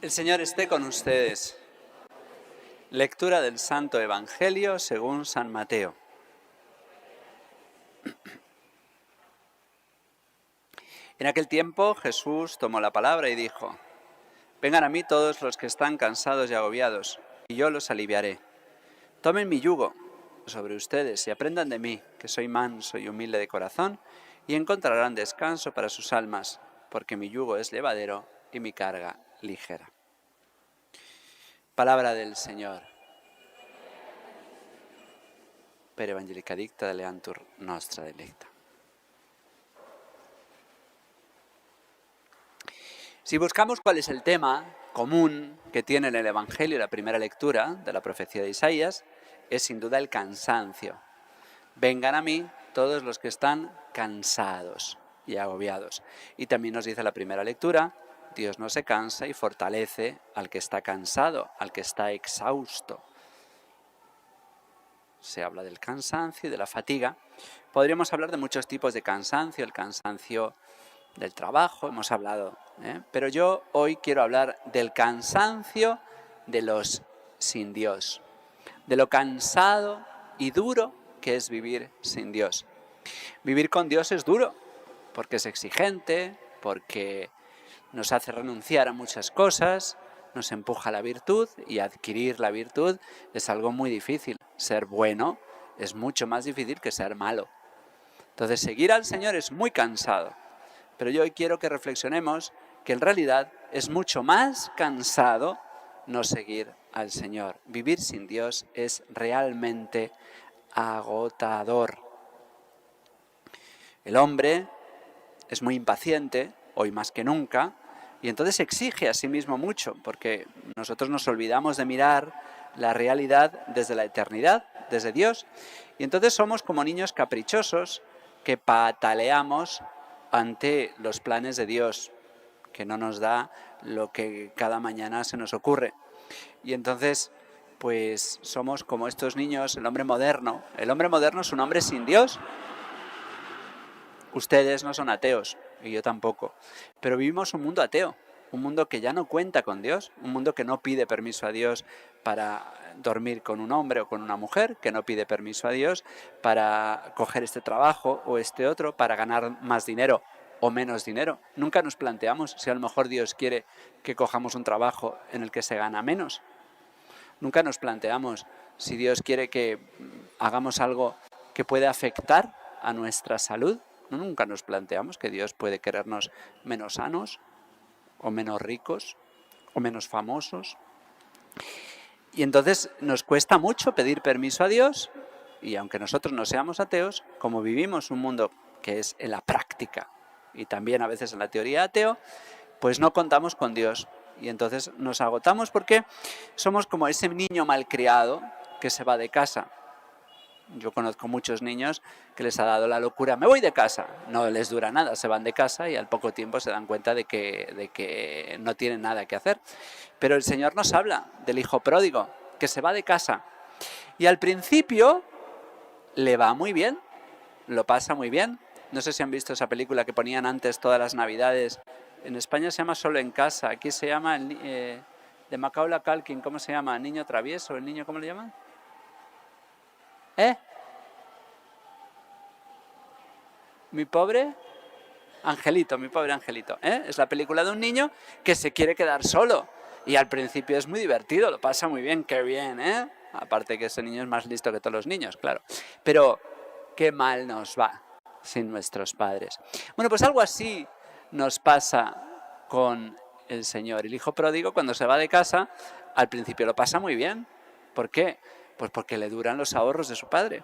El Señor esté con ustedes. Lectura del Santo Evangelio según San Mateo. En aquel tiempo Jesús tomó la palabra y dijo: «Vengan a mí todos los que están cansados y agobiados, y yo los aliviaré. Tomen mi yugo sobre ustedes y aprendan de mí, que soy manso y humilde de corazón, y encontrarán descanso para sus almas, porque mi yugo es llevadero y mi carga ligera». Palabra del Señor. Per evangelica dicta deleantur nostra delecta. Si buscamos cuál es el tema común que tiene en el Evangelio la primera lectura de la profecía de Isaías, es sin duda el cansancio. Vengan a mí todos los que están cansados y agobiados. Y también nos dice la primera lectura: Dios no se cansa y fortalece al que está cansado, al que está exhausto. Se habla del cansancio y de la fatiga. Podríamos hablar de muchos tipos de cansancio, el cansancio del trabajo, hemos hablado, pero yo hoy quiero hablar del cansancio de los sin Dios, de lo cansado y duro que es vivir sin Dios. Vivir con Dios es duro, porque es exigente, porque nos hace renunciar a muchas cosas, nos empuja a la virtud, y adquirir la virtud es algo muy difícil. Ser bueno es mucho más difícil que ser malo. Entonces, seguir al Señor es muy cansado. Pero yo hoy quiero que reflexionemos que en realidad es mucho más cansado no seguir al Señor. Vivir sin Dios es realmente agotador. El hombre es muy impaciente, hoy más que nunca, y entonces exige a sí mismo mucho, porque nosotros nos olvidamos de mirar la realidad desde la eternidad, desde Dios, y entonces somos como niños caprichosos que pataleamos ante los planes de Dios, que no nos da lo que cada mañana se nos ocurre. Y entonces, pues somos como estos niños, el hombre moderno. El hombre moderno es un hombre sin Dios. Ustedes no son ateos, y yo tampoco, pero vivimos un mundo ateo, un mundo que ya no cuenta con Dios, un mundo que no pide permiso a Dios para dormir con un hombre o con una mujer, que no pide permiso a Dios para coger este trabajo o este otro, para ganar más dinero o menos dinero. Nunca nos planteamos si a lo mejor Dios quiere que cojamos un trabajo en el que se gana menos. Nunca nos planteamos si Dios quiere que hagamos algo que puede afectar a nuestra salud. Nunca nos planteamos que Dios puede querernos menos sanos, o menos ricos, o menos famosos. Y entonces nos cuesta mucho pedir permiso a Dios, y aunque nosotros no seamos ateos, como vivimos un mundo que es en la práctica y también a veces en la teoría ateo, pues no contamos con Dios. Y entonces nos agotamos porque somos como ese niño malcriado que se va de casa. Yo conozco muchos niños que les ha dado la locura: me voy de casa. No les dura nada, se van de casa y al poco tiempo se dan cuenta de que no tienen nada que hacer. Pero el Señor nos habla del hijo pródigo, que se va de casa. Y al principio le va muy bien, lo pasa muy bien. No sé si han visto esa película que ponían antes todas las Navidades. En España se llama Solo en casa, aquí se llama de Macaulay Culkin, ¿cómo se llama? ¿El niño travieso? ¿El niño cómo le llaman? Mi pobre angelito, mi pobre angelito. Es la película de un niño que se quiere quedar solo. Y al principio es muy divertido, lo pasa muy bien, qué bien, Aparte que ese niño es más listo que todos los niños, claro. Pero qué mal nos va sin nuestros padres. Bueno, pues algo así nos pasa con el Señor. El hijo pródigo, cuando se va de casa, al principio lo pasa muy bien. ¿Por qué? Pues porque le duran los ahorros de su padre.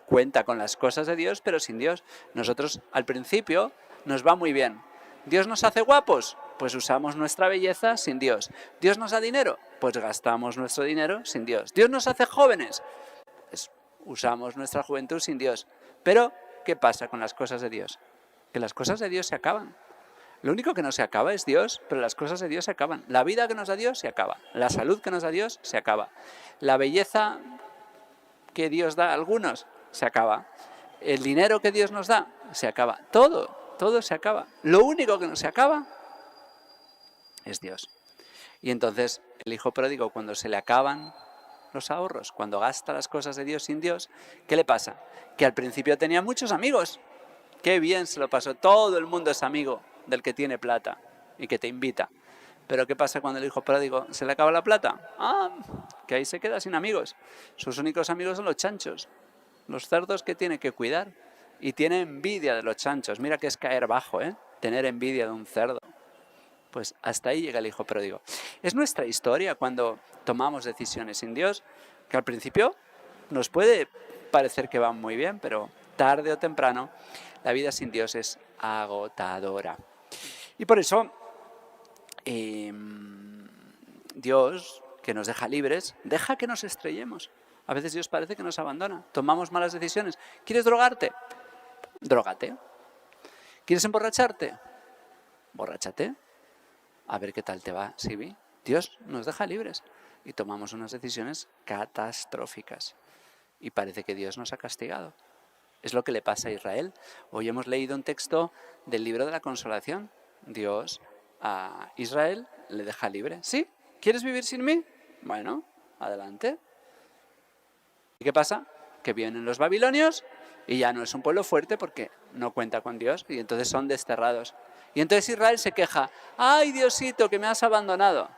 Cuenta con las cosas de Dios, pero sin Dios. Nosotros al principio nos va muy bien. ¿Dios nos hace guapos? Pues usamos nuestra belleza sin Dios. ¿Dios nos da dinero? Pues gastamos nuestro dinero sin Dios. ¿Dios nos hace jóvenes? Pues usamos nuestra juventud sin Dios. Pero, ¿qué pasa con las cosas de Dios? Que las cosas de Dios se acaban. Lo único que no se acaba es Dios, pero las cosas de Dios se acaban. La vida que nos da Dios se acaba. La salud que nos da Dios se acaba. La belleza que Dios da a algunos se acaba. El dinero que Dios nos da se acaba. Todo se acaba. Lo único que no se acaba es Dios. Y entonces el hijo pródigo, cuando se le acaban los ahorros, cuando gasta las cosas de Dios sin Dios, ¿qué le pasa? Que al principio tenía muchos amigos. Qué bien se lo pasó. Todo el mundo es amigo del que tiene plata y que te invita. Pero ¿qué pasa cuando el hijo pródigo se le acaba la plata? Que ahí se queda sin amigos. Sus únicos amigos son los chanchos, los cerdos que tiene que cuidar. Y tiene envidia de los chanchos. Mira que es caer bajo, ¿eh? Tener envidia de un cerdo. Pues hasta ahí llega el hijo pródigo. Es nuestra historia cuando tomamos decisiones sin Dios, que al principio nos puede parecer que van muy bien, pero tarde o temprano la vida sin Dios es agotadora. Y por eso Dios, que nos deja libres, deja que nos estrellemos. A veces Dios parece que nos abandona. Tomamos malas decisiones. ¿Quieres drogarte? Drógate. ¿Quieres emborracharte? Borráchate. A ver qué tal te va, ¿sí? Dios nos deja libres y tomamos unas decisiones catastróficas. Y parece que Dios nos ha castigado. Es lo que le pasa a Israel. Hoy hemos leído un texto del libro de la consolación. Dios a Israel le deja libre. ¿Sí? ¿Quieres vivir sin mí? Bueno, adelante. ¿Y qué pasa? Que vienen los babilonios y ya no es un pueblo fuerte porque no cuenta con Dios y entonces son desterrados. Y entonces Israel se queja. ¡Ay, Diosito, que me has abandonado!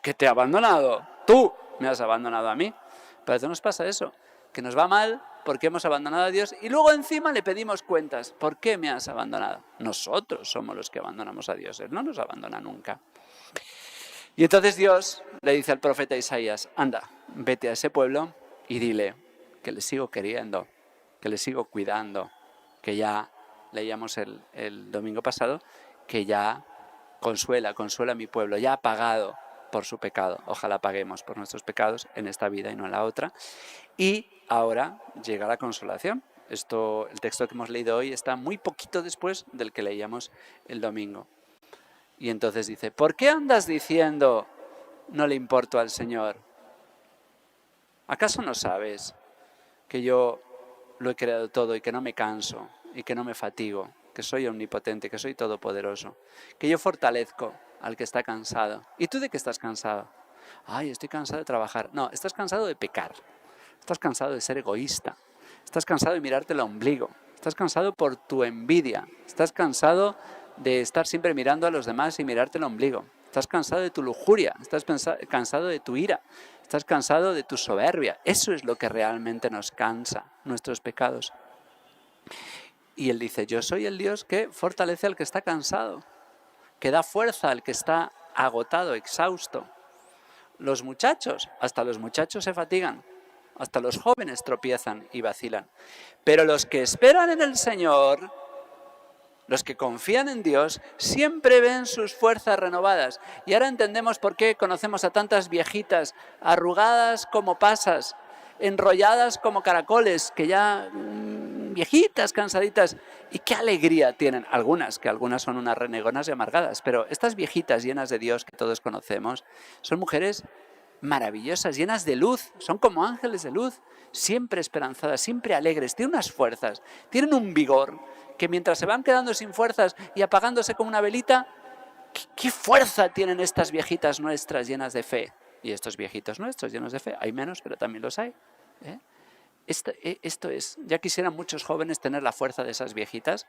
¿Que te he abandonado? ¡Tú me has abandonado a mí! Pero a veces nos pasa eso, que nos va mal porque hemos abandonado a Dios y luego encima le pedimos cuentas. ¿Por qué me has abandonado? Nosotros somos los que abandonamos a Dios. Él no nos abandona nunca. Y entonces Dios le dice al profeta Isaías, anda, vete a ese pueblo y dile que le sigo queriendo, que le sigo cuidando, que ya leíamos el domingo pasado, que ya consuela a mi pueblo, ya ha pagado por su pecado. Ojalá paguemos por nuestros pecados en esta vida y no en la otra. Y ahora llega la consolación. El texto que hemos leído hoy está muy poquito después del que leíamos el domingo. Y entonces dice, ¿por qué andas diciendo no le importo al Señor? ¿Acaso no sabes que yo lo he creado todo y que no me canso y que no me fatigo, que soy omnipotente, que soy todopoderoso, que yo fortalezco al que está cansado? ¿Y tú de qué estás cansado? Ay, estoy cansado de trabajar. No, estás cansado de pecar, estás cansado de ser egoísta, estás cansado de mirarte el ombligo, estás cansado por tu envidia, estás cansado de estar siempre mirando a los demás y mirarte el ombligo, estás cansado de tu lujuria, estás cansado de tu ira, estás cansado de tu soberbia. Eso es lo que realmente nos cansa, nuestros pecados. Y él dice, yo soy el Dios que fortalece al que está cansado, que da fuerza al que está agotado, exhausto. Los muchachos, hasta los muchachos se fatigan, hasta los jóvenes tropiezan y vacilan. Pero los que esperan en el Señor, los que confían en Dios, siempre ven sus fuerzas renovadas. Y ahora entendemos por qué conocemos a tantas viejitas, arrugadas como pasas, enrolladas como caracoles, que ya viejitas, cansaditas. Y qué alegría tienen algunas, que algunas son unas renegonas y amargadas. Pero estas viejitas llenas de Dios que todos conocemos, son mujeres maravillosas, llenas de luz, son como ángeles de luz, siempre esperanzadas, siempre alegres, tienen unas fuerzas, tienen un vigor, que mientras se van quedando sin fuerzas y apagándose como una velita, ¿qué fuerza tienen estas viejitas nuestras llenas de fe? Y estos viejitos nuestros llenos de fe, hay menos, pero también los hay. Esto es, ya quisieran muchos jóvenes tener la fuerza de esas viejitas.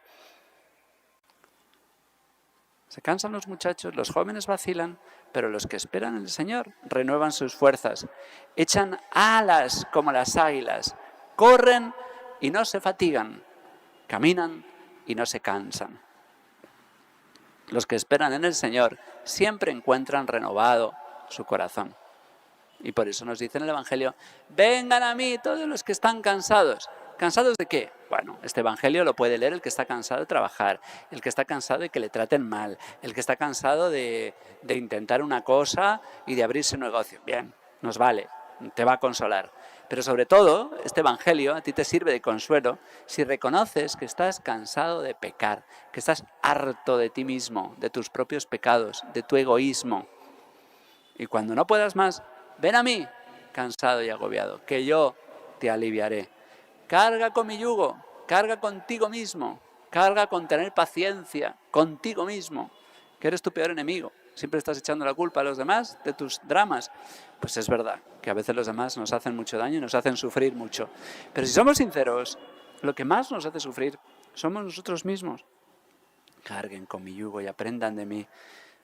Se cansan los muchachos, los jóvenes vacilan, pero los que esperan en el Señor renuevan sus fuerzas, echan alas como las águilas, corren y no se fatigan, caminan y no se cansan. Los que esperan en el Señor siempre encuentran renovado su corazón. Y por eso nos dice en el Evangelio, vengan a mí todos los que están cansados. ¿Cansados de qué? Bueno, este Evangelio lo puede leer el que está cansado de trabajar, el que está cansado de que le traten mal, el que está cansado de intentar una cosa y de abrirse un negocio. Bien, nos vale, te va a consolar. Pero sobre todo, este Evangelio a ti te sirve de consuelo si reconoces que estás cansado de pecar, que estás harto de ti mismo, de tus propios pecados, de tu egoísmo. Y cuando no puedas más, ven a mí, cansado y agobiado, que yo te aliviaré. Carga con mi yugo, carga contigo mismo, carga con tener paciencia contigo mismo, que eres tu peor enemigo. siempre estás echando la culpa a los demás de tus dramas. Pues es verdad que a veces los demás nos hacen mucho daño y nos hacen sufrir mucho. Pero si somos sinceros, lo que más nos hace sufrir somos nosotros mismos. Carguen con mi yugo y aprendan de mí,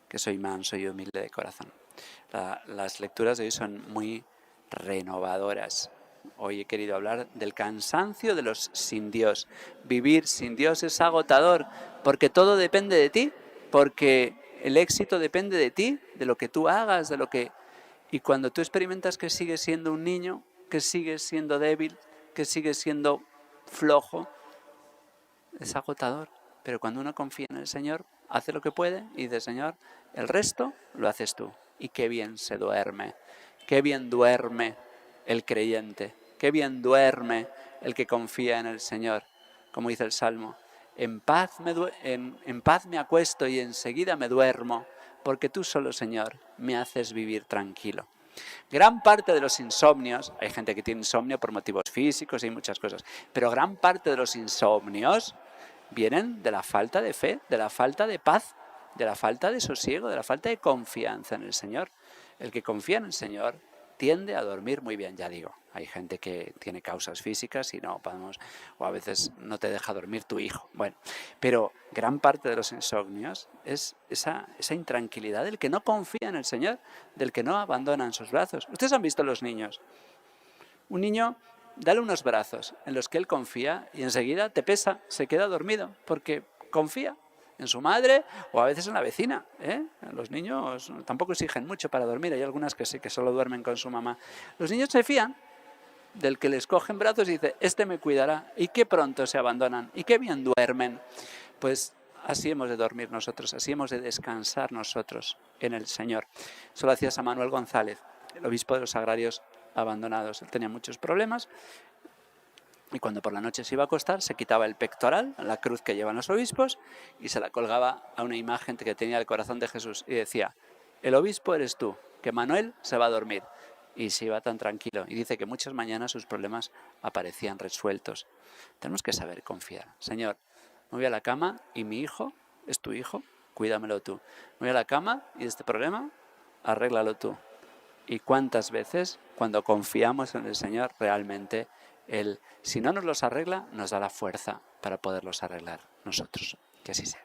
que soy manso y humilde de corazón. Las lecturas de hoy son muy renovadoras. Hoy he querido hablar del cansancio de los sin Dios. Vivir sin Dios es agotador, porque todo depende de ti, porque el éxito depende de ti, de lo que tú hagas, de lo que... Y cuando tú experimentas que sigues siendo un niño, que sigues siendo débil, que sigues siendo flojo, es agotador. Pero cuando uno confía en el Señor, hace lo que puede y dice, Señor, el resto lo haces tú. Y qué bien se duerme, qué bien duerme el creyente, qué bien duerme el que confía en el Señor. Como dice el Salmo, en paz me acuesto y enseguida me duermo, porque tú solo, Señor, me haces vivir tranquilo. Gran parte de los insomnios, hay gente que tiene insomnio por motivos físicos y muchas cosas, pero gran parte de los insomnios vienen de la falta de fe, de la falta de paz, de la falta de sosiego, de la falta de confianza en el Señor. El que confía en el Señor tiende a dormir muy bien, ya digo. Hay gente que tiene causas físicas y no podemos, o a veces no te deja dormir tu hijo. Bueno, pero gran parte de los insomnios es esa intranquilidad del que no confía en el Señor, del que no abandona en sus brazos. Ustedes han visto los niños. Un niño, dale unos brazos en los que él confía y enseguida te pesa, se queda dormido porque confía en su madre o a veces en la vecina. Los niños tampoco exigen mucho para dormir, hay algunas que sí, que solo duermen con su mamá. Los niños se fían del que les coge en brazos y dice, este me cuidará, y qué pronto se abandonan, y qué bien duermen. Pues así hemos de dormir nosotros, así hemos de descansar nosotros en el Señor. Eso lo hacía San Manuel González, el obispo de los agrarios abandonados. Él tenía muchos problemas y cuando por la noche se iba a acostar se quitaba el pectoral, la cruz que llevan los obispos, y se la colgaba a una imagen que tenía el corazón de Jesús y decía, el obispo eres tú, que Manuel se va a dormir. Y se iba tan tranquilo. Y dice que muchas mañanas sus problemas aparecían resueltos. Tenemos que saber confiar. Señor, me voy a la cama y mi hijo es tu hijo, cuídamelo tú. Me voy a la cama y este problema, arréglalo tú. Y cuántas veces, cuando confiamos en el Señor, realmente Él, si no nos los arregla, nos da la fuerza para poderlos arreglar nosotros. Que así sea.